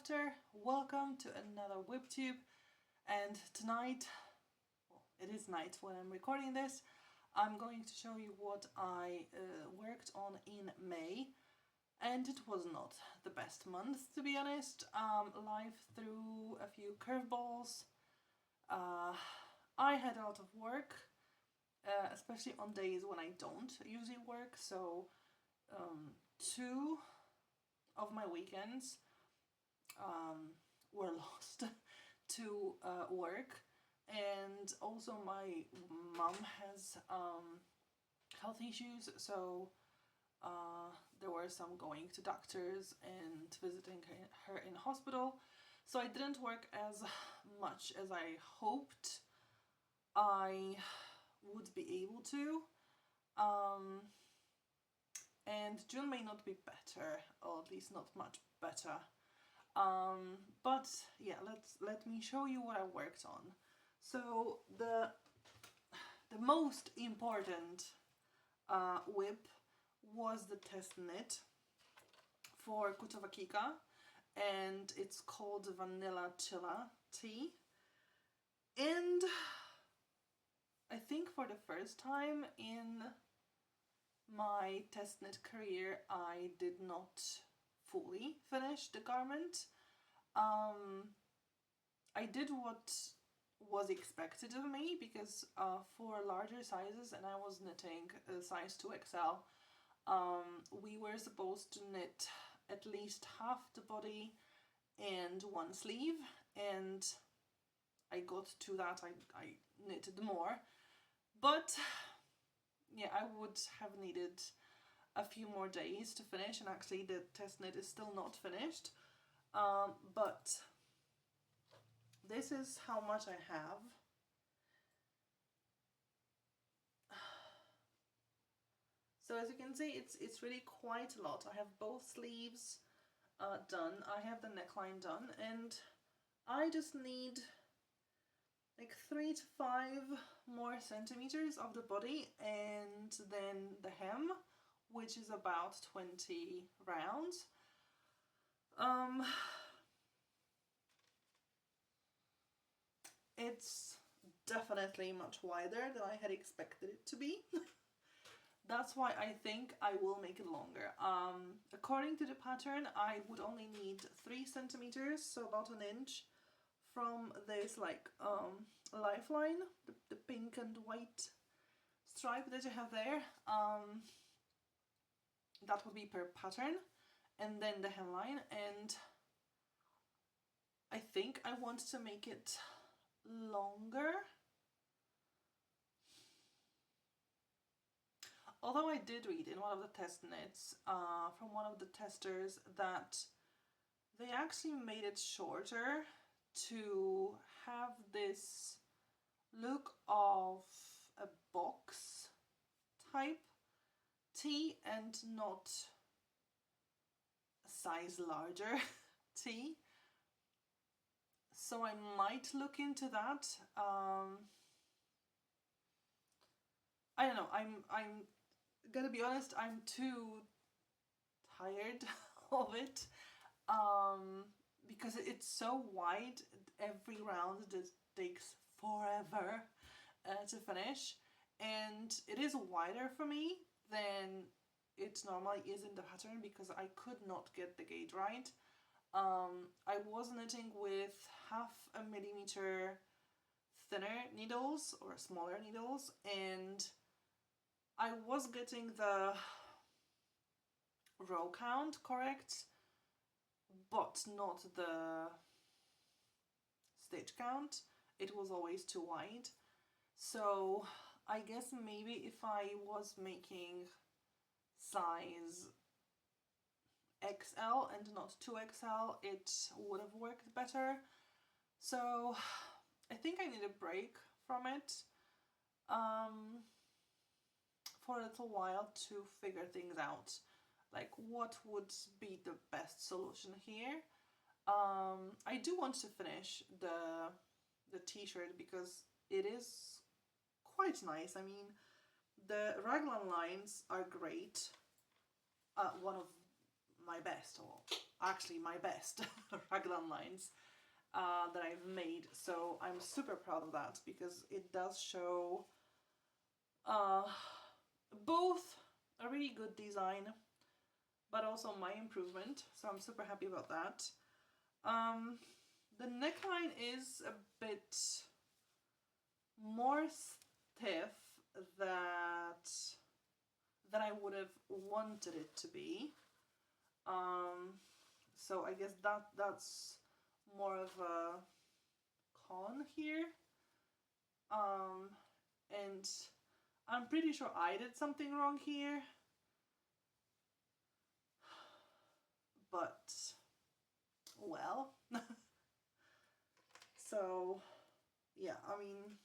after. Welcome to another WIPTube, and tonight, well, it is night when I'm recording this, I'm going to show you what I worked on in May, and it was not the best month, to be honest. Life threw a few curveballs. I had a lot of work, especially on days when I don't usually work, so two of my weekends were lost to work, and also my mom has health issues, so there were some going to doctors and visiting her in hospital, so I didn't work as much as I hoped I would be able to. And June may not be better, or at least not much better. But yeah, let me show you what I worked on. So the most important WIP was the test knit for Kutovakika, and it's called Vanilla Chilla Tee. And I think for the first time in my test knit career, I did not fully finish the garment. I did what was expected of me, because for larger sizes, and I was knitting a size 2XL, we were supposed to knit at least half the body and one sleeve, and I got to that, I knitted more, but yeah, I would have needed a few more days to finish, and actually the test knit is still not finished, but this is how much I have. So as you can see, it's really quite a lot. I have both sleeves done, I have the neckline done, and I just need like 3 to 5 more centimeters of the body, and then the hem, which is about 20 rounds. It's definitely much wider than I had expected it to be. That's why I think I will make it longer. According to the pattern, I would only need 3 centimeters, so about an inch, from this like lifeline, the pink and white stripe that you have there. That would be per pattern, and then the hemline, and I think I want to make it longer. Although I did read in one of the test knits from one of the testers that they actually made it shorter to have this look of a box type tee and not a size larger tee. So I might look into that. I don't know, I'm gonna be honest, I'm too tired of it. Because it's so wide, every round just takes forever to finish, and it is wider for me than it normally is in the pattern, because I could not get the gauge right. I was knitting with 0.5 millimeter thinner needles, or smaller needles, and I was getting the row count correct, but not the stitch count. It was always too wide. So I guess maybe if I was making size XL and not 2XL, it would have worked better. So I think I need a break from it for a little while to figure things out. Like, what would be the best solution here? I do want to finish the t-shirt, because it is quite nice. I mean, the raglan lines are great. One of my best, or actually my best raglan lines that I've made. So I'm super proud of that because it does show both a really good design but also my improvement. So I'm super happy about that. The neckline is a bit more stiff than I would have wanted it to be. So I guess that's more of a con here. And I'm pretty sure I did something wrong here. But, well. So, yeah, I mean,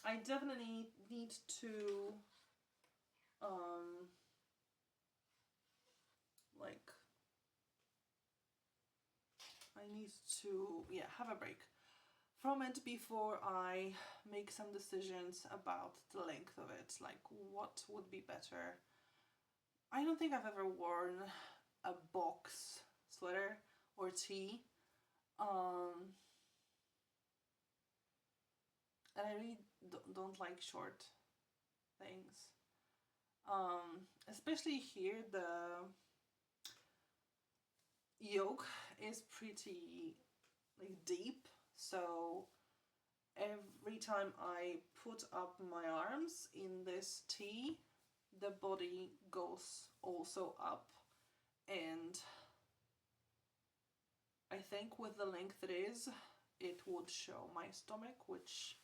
I definitely need to, like, I need to, yeah, have a break from it before I make some decisions about the length of it, like what would be better. I don't think I've ever worn a box sweater or tee, and I really don't like short things, especially here. The yoke is pretty like deep, so every time I put up my arms in this tee, the body goes also up, and I think with the length it is, it would show my stomach, which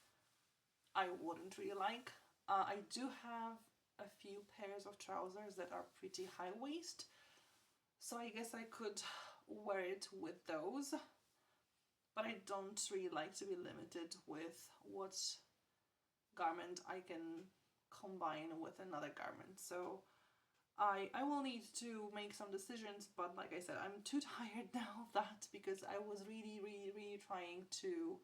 I wouldn't really like. I do have a few pairs of trousers that are pretty high waist, so I guess I could wear it with those, but I don't really like to be limited with what garment I can combine with another garment. So I will need to make some decisions, but like I said, I'm too tired now of that because I was really trying to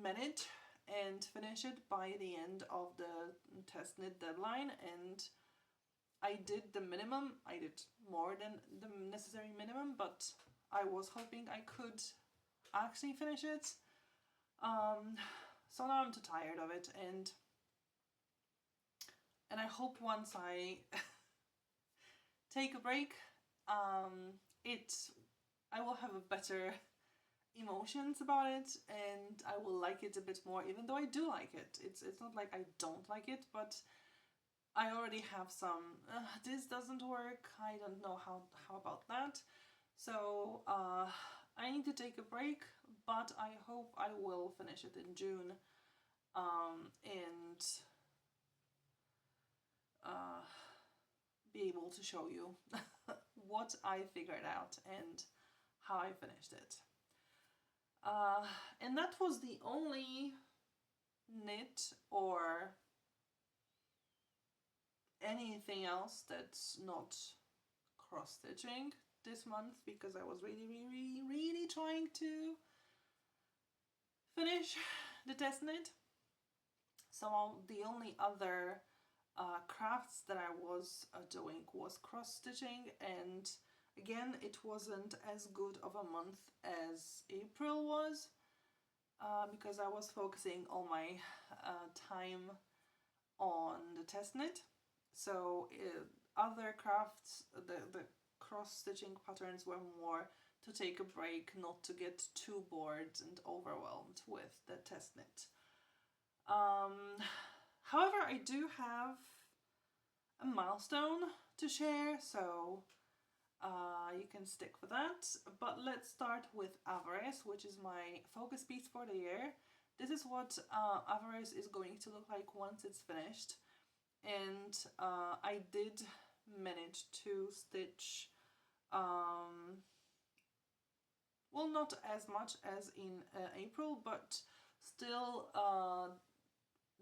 manage and finish it by the end of the test knit deadline, and I did the minimum. I did more than the necessary minimum, but I was hoping I could actually finish it. So now I'm too tired of it, and I hope once I take a break, I will have a better emotions about it, and I will like it a bit more, even though I do like it. It's not like I don't like it, but I already have some, this doesn't work, I don't know how about that. So I need to take a break, but I hope I will finish it in June, and be able to show you what I figured out and how I finished it. And that was the only knit or anything else that's not cross-stitching this month, because I was really trying to finish the test knit. So the only other crafts that I was doing was cross-stitching, and again it wasn't as good of a month as April was, because I was focusing all my time on the test knit. So other crafts, the cross-stitching patterns were more to take a break, not to get too bored and overwhelmed with the test knit. However, I do have a milestone to share, so you can stick with that. But let's start with Avarice, which is my focus piece for the year. This is what Avarice is going to look like once it's finished. And I did manage to stitch, well, not as much as in April, but still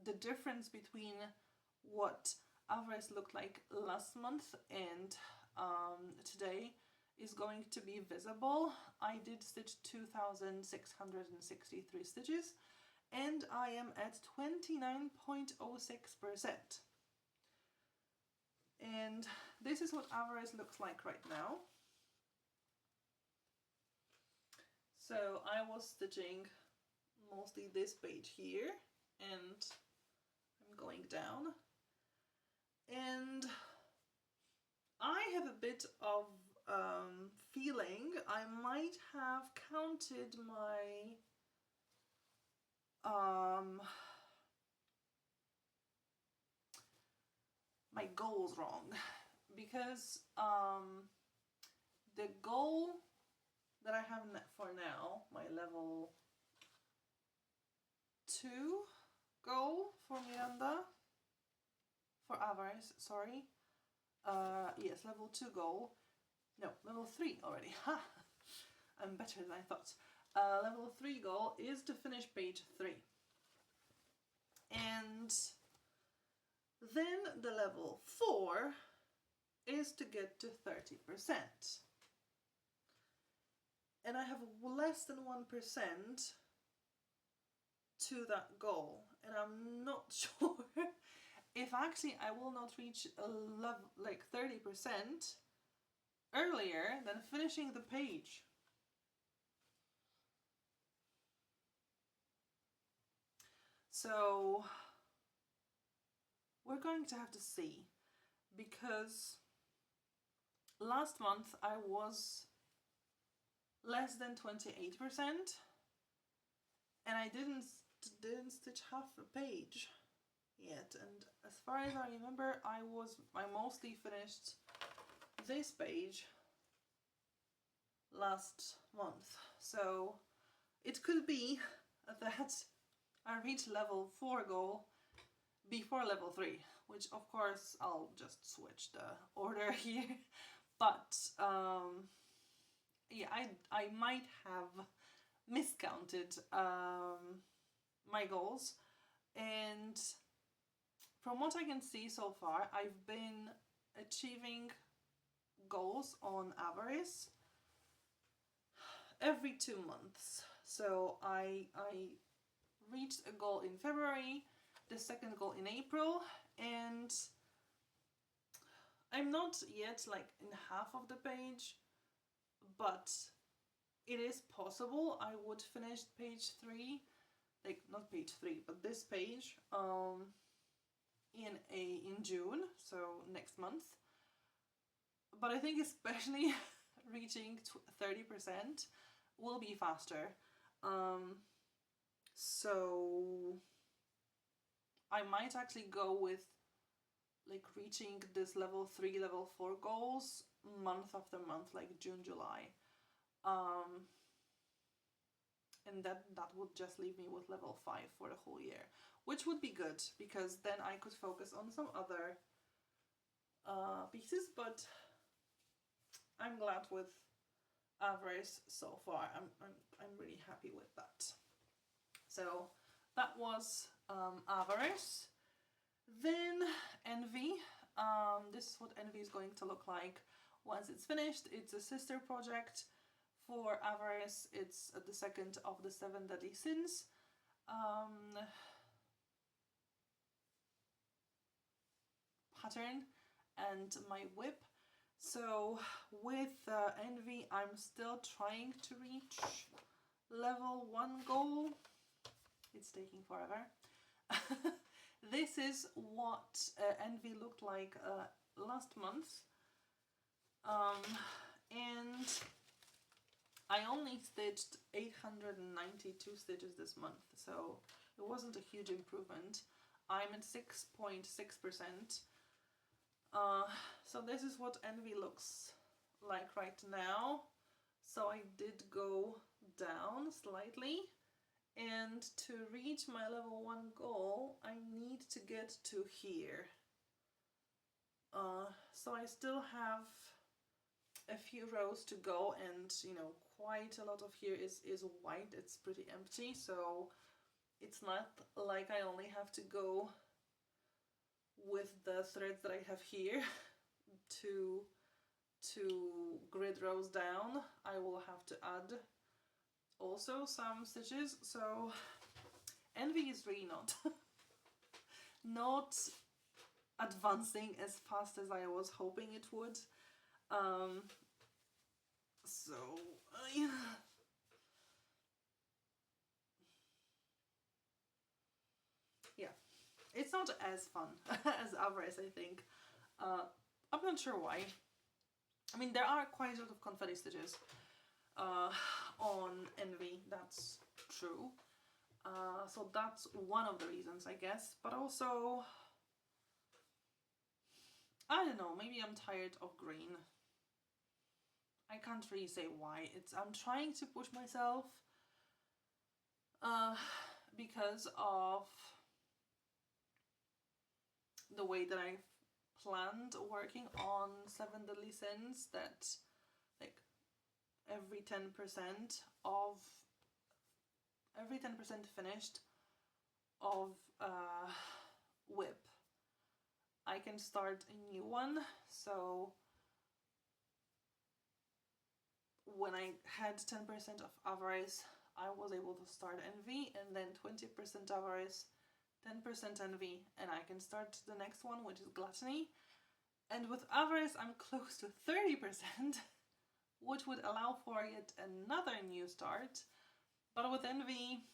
the difference between what Avarice looked like last month and today is going to be visible. I did stitch 2,663 stitches, and I am at 29.06%. And this is what Avarice looks like right now. So I was stitching mostly this page here, and I'm going down, and I have a bit of feeling I might have counted my goals wrong, because the goal that I have for now, my level 2 goal for Miranda, for Avarice, sorry. Yes, level 2 goal. No, level 3 already. Ha! I'm better than I thought. Level 3 goal is to finish page 3. And then the level 4 is to get to 30%. And I have less than 1% to that goal. And I'm not sure if actually I will not reach a level like 30% earlier than finishing the page. So we're going to have to see, because last month I was less than 28% and I didn't stitch half a page yet, and as far as I remember I mostly finished this page last month, so it could be that I reach level 4 goal before level 3, which of course I'll just switch the order here, but yeah, I might have miscounted my goals, and from what I can see so far, I've been achieving goals on Avarice every 2 months. So I reached a goal in February, the second goal in April, and I'm not yet like in half of the page, but it is possible I would finish page 3, like not page 3, but this page in June, so next month. But I think especially reaching 30% will be faster. So I might actually go with like reaching this level 3, level 4 goals month after month, like June, July. And that would just leave me with level 5 for the whole year, which would be good, because then I could focus on some other pieces, but I'm glad with Avarice so far. I'm really happy with that. So that was Avarice. Then Envy. This is what Envy is going to look like once it's finished. It's a sister project. For Avarice, it's the second of the 7 deadly sins. Pattern and my whip. So with Envy, I'm still trying to reach level 1 goal. It's taking forever. This is what Envy looked like last month. And I only stitched 892 stitches this month, so it wasn't a huge improvement. I'm at 6.6%. So this is what Envy looks like right now. So I did go down slightly, and to reach my level 1 goal I need to get to here. So I still have a few rows to go, and you know, quite a lot of here is white. It's pretty empty, so it's not like I only have to go with the threads that I have here to grid rows down. I will have to add also some stitches, so Envy is really not advancing as fast as I was hoping it would. So yeah, it's not as fun as Avarice, I think. I'm not sure why. I mean, there are quite a lot of confetti stitches on Envy, that's true. So that's one of the reasons, I guess. But also, I don't know, maybe I'm tired of green. I can't really say why. I'm trying to push myself because of the way that I've planned working on Seven Deadly Sins, that like every 10% finished of WIP, I can start a new one. So when I had 10% of Avarice, I was able to start Envy, and then 20% Avarice, 10% Envy, and I can start the next one, which is Gluttony. And with Avarice, I'm close to 30%, which would allow for yet another new start. But with Envy,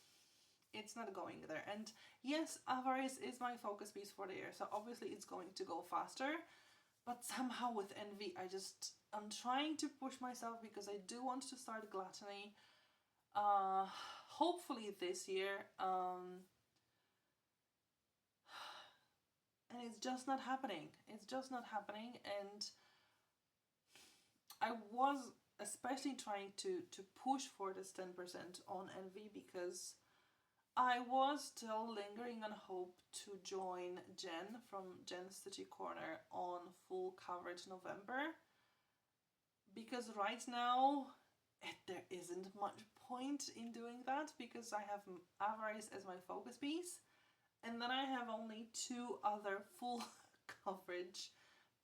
it's not going there. And yes, Avarice is my focus piece for the year, so obviously it's going to go faster. But somehow with Envy, I'm trying to push myself because I do want to start Gluttony. Hopefully this year. And it's just not happening. It's just not happening. And I was especially trying to push for this 10% on Envy because I was still lingering on hope to join Jen from Jen's Stitchy Corner on full coverage November. Because right now, there isn't much point in doing that because I have Avarice as my focus piece. And then I have only 2 other full coverage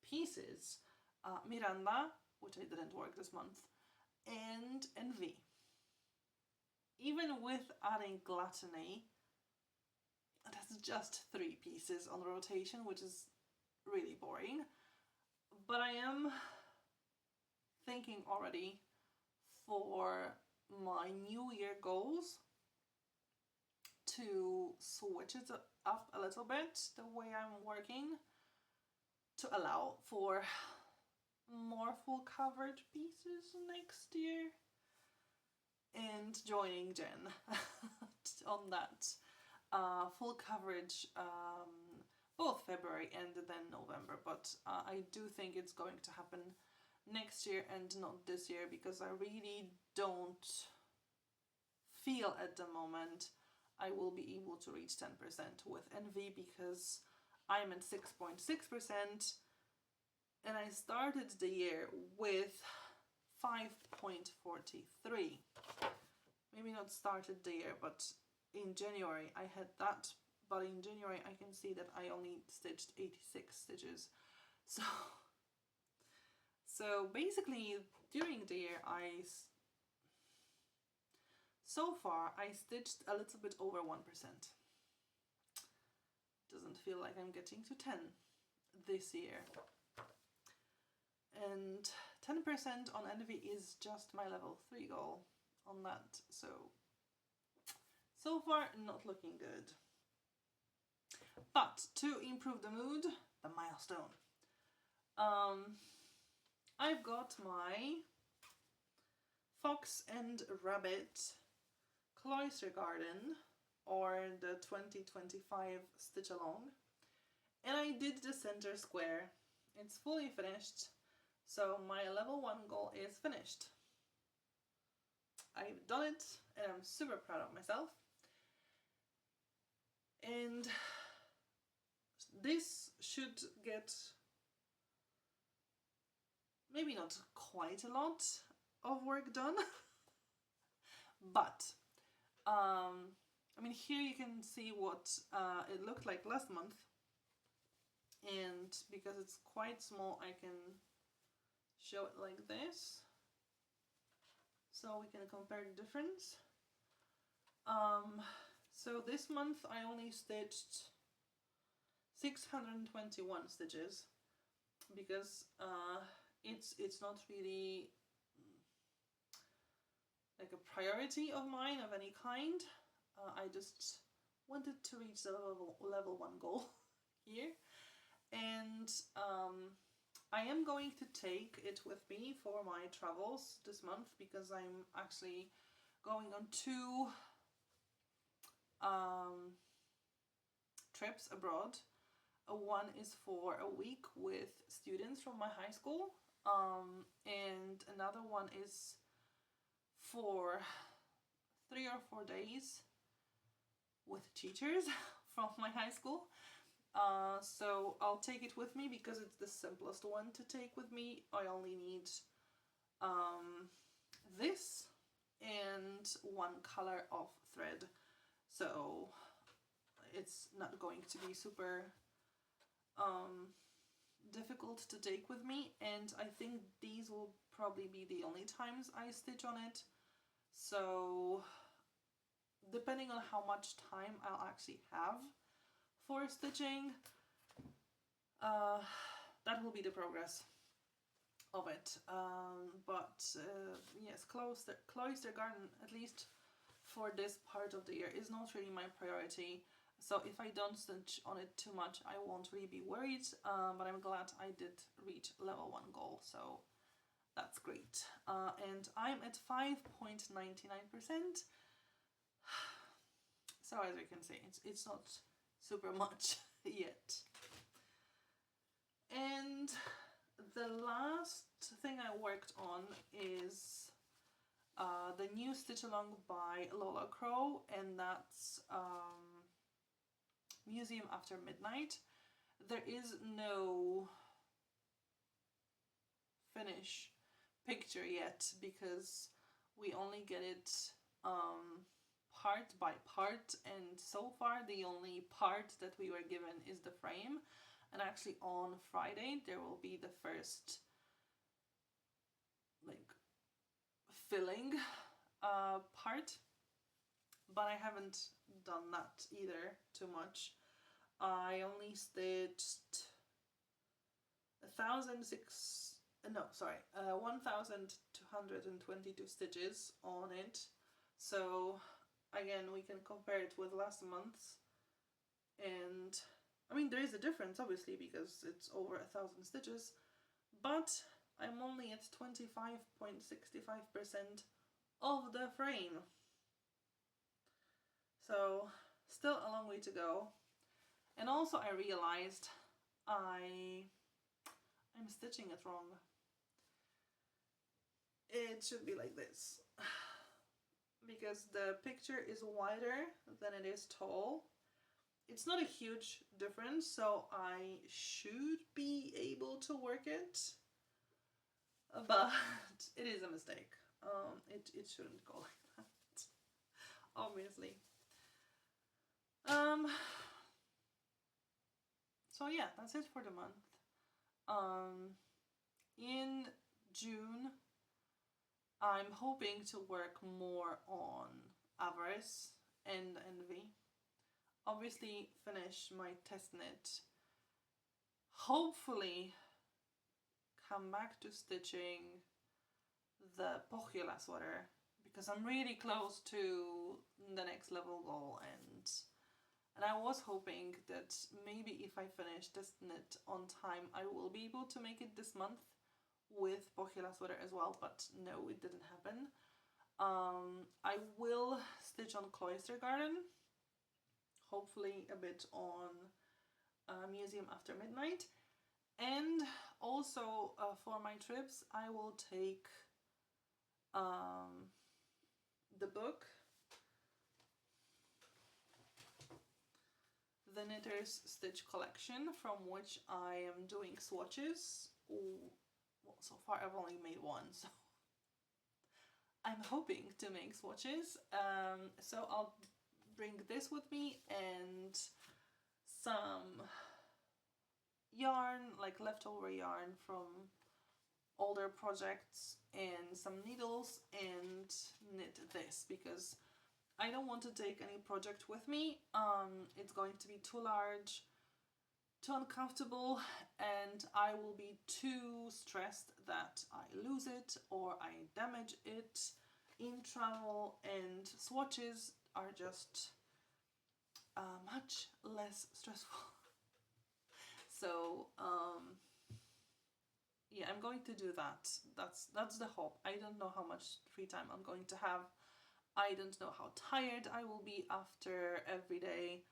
pieces. Miranda, which I didn't work this month, and Envy. Even with adding Gluttony, that's just 3 pieces on rotation, which is really boring. But I am thinking already for my New Year goals to switch it up a little bit, the way I'm working, to allow for more full coverage pieces next year, and joining Jen on that full coverage both February and then November. But I do think it's going to happen next year and not this year, because I really don't feel at the moment I will be able to reach 10% with Envy, because I'm at 6.6% and I started the year with 5.43. Maybe not started the year, but in January I had that, but in January I can see that I only stitched 86 stitches. So basically during the year so far I stitched a little bit over 1%. Doesn't feel like I'm getting to 10 this year. And 10% on Envy is just my level 3 goal on that. So far not looking good. But to improve the mood, the milestone. I've got my Fox and Rabbit Cloister Garden, or the 2025 Stitch Along, and I did the center square. It's fully finished, so my level 1 goal is finished. I've done it and I'm super proud of myself. And this should get maybe not quite a lot of work done, but I mean, here you can see what it looked like last month, and because it's quite small I can show it like this so we can compare the difference. So this month I only stitched 621 stitches because it's not really like a priority of mine of any kind. I just wanted to reach the level 1 goal here. And I am going to take it with me for my travels this month, because I'm actually going on 2 trips abroad. One is for a week with students from my high school, and another one is for 3 or 4 days with teachers from my high school. So I'll take it with me because it's the simplest one to take with me. I only need this and 1 color of thread, so it's not going to be super difficult to take with me, and I think these will probably be the only times I stitch on it. So depending on how much time I'll actually have for stitching, that will be the progress of it. Yes, Cloister garden, at least for this part of the year, is not really my priority. So if I don't stitch on it too much, I won't really be worried, but I'm glad I did reach level 1 goal, so that's great. And I'm at 5.99%. So as you can see, it's not super much yet. And the last thing I worked on is the new stitch along by Lola Crow, and that's Museum After Midnight. There is no finish picture yet because we only get it part by part, and so far the only part that we were given is the frame. And actually on Friday there will be the first like filling part, but I haven't done that either too much. I only stitched 1,222 stitches on it. So again, we can compare it with last month's, and I mean there is a difference obviously because it's over 1,000 stitches, but I'm only at 25.65% of the frame. So still a long way to go. And also I realized I'm stitching it wrong. It should be like this, because the picture is wider than it is tall. It's not a huge difference, so I should be able to work it, but it is a mistake. It shouldn't go like that, obviously. So yeah, that's it for the month. In June, I'm hoping to work more on Avarice and Envy. Obviously finish my test knit. Hopefully come back to stitching the Pochila sweater, because I'm really close to the next level goal, and I was hoping that maybe if I finish this knit on time, I will be able to make it this month with Pochila sweater as well, but no, it didn't happen. I will stitch on Cloister Garden, hopefully a bit on Museum After Midnight, and also for my trips I will take the book, the Knitter's Stitch Collection, from which I am doing swatches. Well, so far I've only made one, so I'm hoping to make swatches. So I'll bring this with me and some yarn, like leftover yarn from older projects, and some needles, and knit this because I don't want to take any project with me. It's going to be too large, too uncomfortable, and I will be too stressed that I lose it or I damage it in travel, and swatches are just much less stressful. So yeah, I'm going to do that. That's the hope. I don't know how much free time I'm going to have. I don't know how tired I will be after every day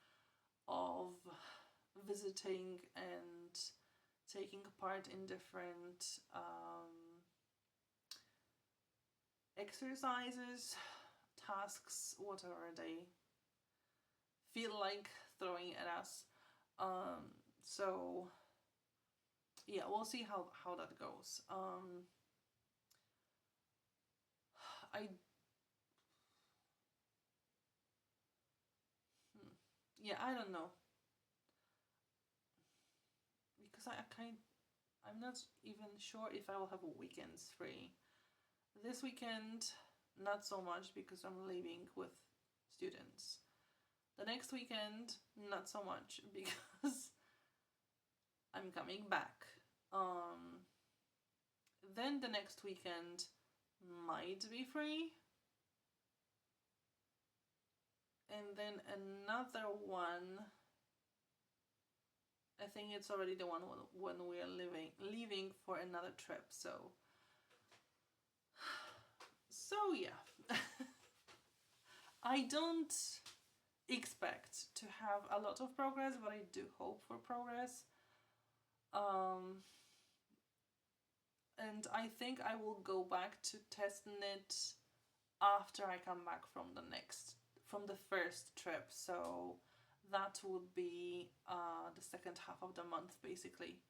of visiting and taking part in different exercises, tasks, whatever they feel like throwing at us. So yeah, we'll see how that goes. I yeah, I don't know, because I'm not even sure if I will have weekends free. This weekend, not so much because I'm leaving with students. The next weekend, not so much because I'm coming back. Then the next weekend might be free. And then another one, I think it's already the one when we are leaving for another trip. So yeah. I don't expect to have a lot of progress, but I do hope for progress. And I think I will go back to test knit after I come back from the first trip. So that would be the second half of the month, basically.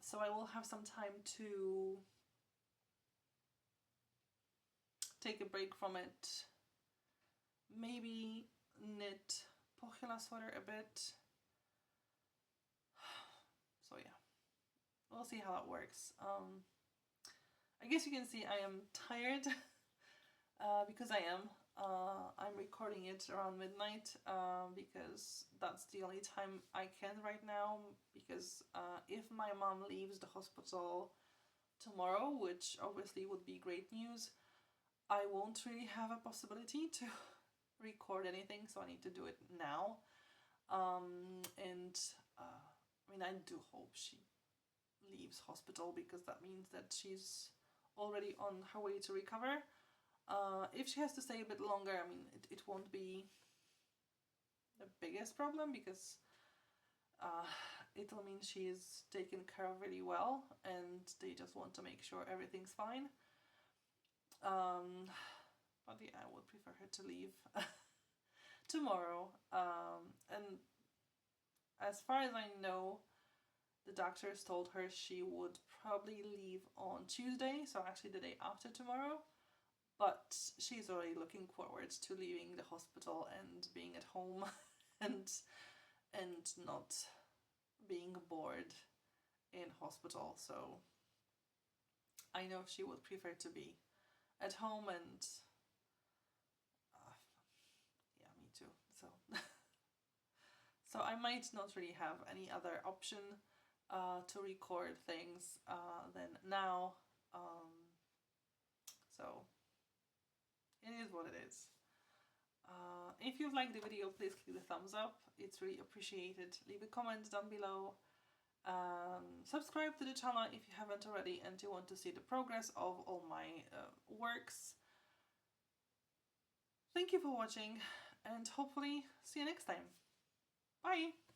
So I will have some time to take a break from it, maybe knit Pohjola sweater a bit. So yeah, we'll see how that works. I guess you can see I am tired because I am. I'm recording it around midnight because that's the only time I can right now, because if my mom leaves the hospital tomorrow, which obviously would be great news, I won't really have a possibility to record anything, so I need to do it now. I mean, I do hope she leaves hospital, because that means that she's already on her way to recover. If she has to stay a bit longer, I mean, it won't be the biggest problem, because it'll mean she's taken care of really well, and they just want to make sure everything's fine. But yeah, I would prefer her to leave tomorrow. And as far as I know, the doctors told her she would probably leave on Tuesday, so actually the day after tomorrow. But she's already looking forward to leaving the hospital and being at home and not being bored in hospital. So I know she would prefer to be at home, and yeah, me too. So so I might not really have any other option to record things than now. So it is what it is. If you've liked the video, please click the thumbs up. It's really appreciated. Leave a comment down below. Subscribe to the channel if you haven't already and you want to see the progress of all my works. Thank you for watching, and hopefully see you next time. Bye!